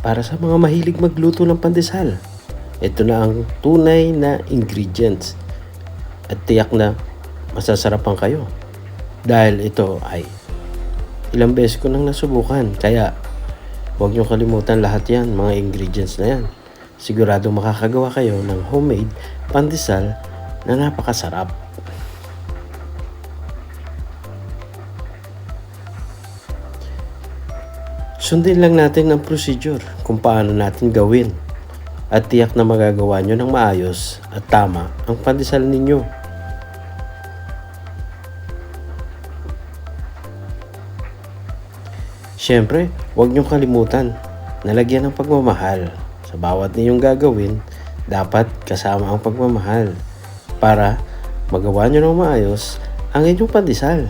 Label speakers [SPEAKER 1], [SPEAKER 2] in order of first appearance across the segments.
[SPEAKER 1] para sa mga mahilig magluto ng pandesal. Ito na ang tunay na ingredients at tiyak na masasarapan kayo. Dahil ito ay ilang beses ko nang nasubukan, kaya huwag nyo kalimutan lahat yan, mga ingredients na yan. Sigurado makakagawa kayo ng homemade pandesal na napakasarap. Sundin lang natin ang procedure kung paano natin gawin at tiyak na magagawa nyo ng maayos at tama ang pandesal ninyo. Siyempre, huwag nyo kalimutan na lagyan ng pagmamahal. Sa bawat ninyong gagawin, dapat kasama ang pagmamahal para magawa nyo ng maayos ang inyong pandesal.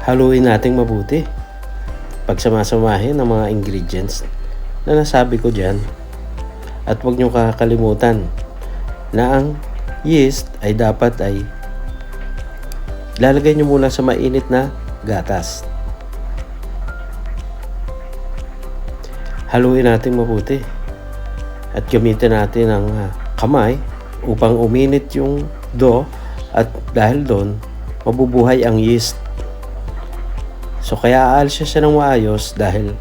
[SPEAKER 1] Haluin nating mabuti. Pagsamasamahin ang mga ingredients na nasabi ko dyan. At huwag nyo kakalimutan na ang yeast ay dapat ay lalagay nyo muna sa mainit na gatas. Haluin natin mabuti. At gamitin natin ang kamay upang uminit yung dough at dahil doon mabubuhay ang yeast. So kaya aalis siya ng maayos dahil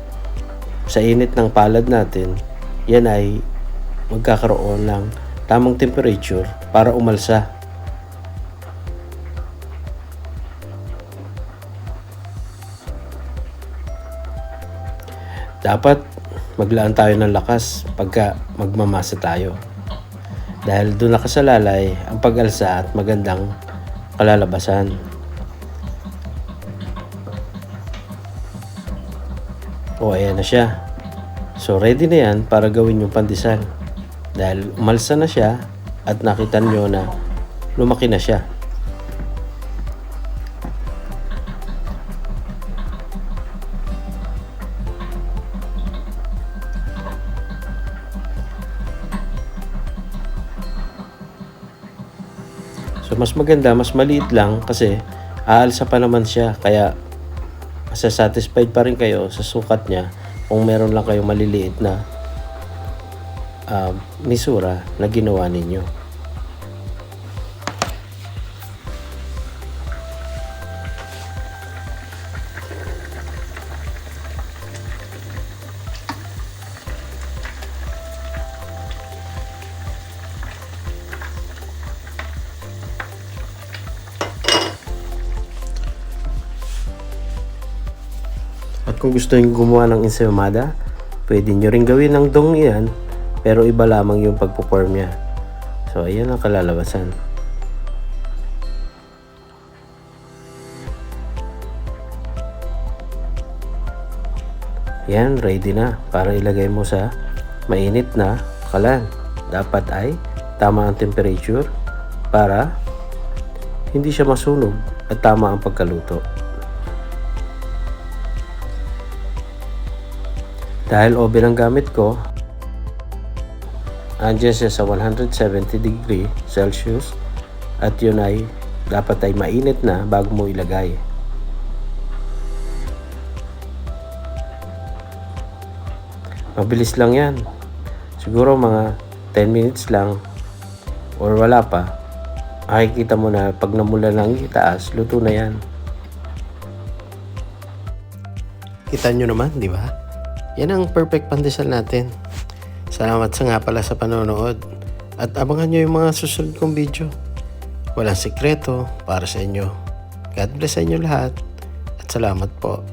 [SPEAKER 1] sa init ng palad natin, yan ay magkakaroon ng tamang temperature para umalsa. Dapat maglaan tayo ng lakas pagka magmamasa tayo. Dahil doon nakasalalay ang pag-alsa at magandang kalalabasan. O ayan na siya. So ready na yan para gawin yung pandesal. Dahil umalsa na siya at nakita nyo na lumaki na siya. So mas maganda, mas maliit lang kasi aalsa pa naman siya, kaya masasatisfied pa rin kayo sa sukat niya kung meron lang kayong maliliit na misura na ginawa ninyo. At kung gusto nyo gumawa ng ensaymada, pwede nyo rin gawin ng dong iyan, pero iba lamang yung pagpuporm niya. So ayan ang kalalabasan. Yan, ready na para ilagay mo sa mainit na kalan. Dapat ay tama ang temperature para hindi siya masunog at tama ang pagkaluto. Dahil oven ang gamit ko, andyan siya sa 170 degree Celsius at yun ay dapat ay mainit na bago mo ilagay. Mabilis lang yan. Siguro mga 10 minutes lang or wala pa. Makikita mo na pag namula ng itaas, luto na yan. Kita nyo naman, di ba? Yan ang perfect pandesal natin. Salamat sa nga pala sa panonood. At abangan nyo yung mga susunod kong video. Walang sikreto para sa inyo. God bless sa inyo lahat. At salamat po.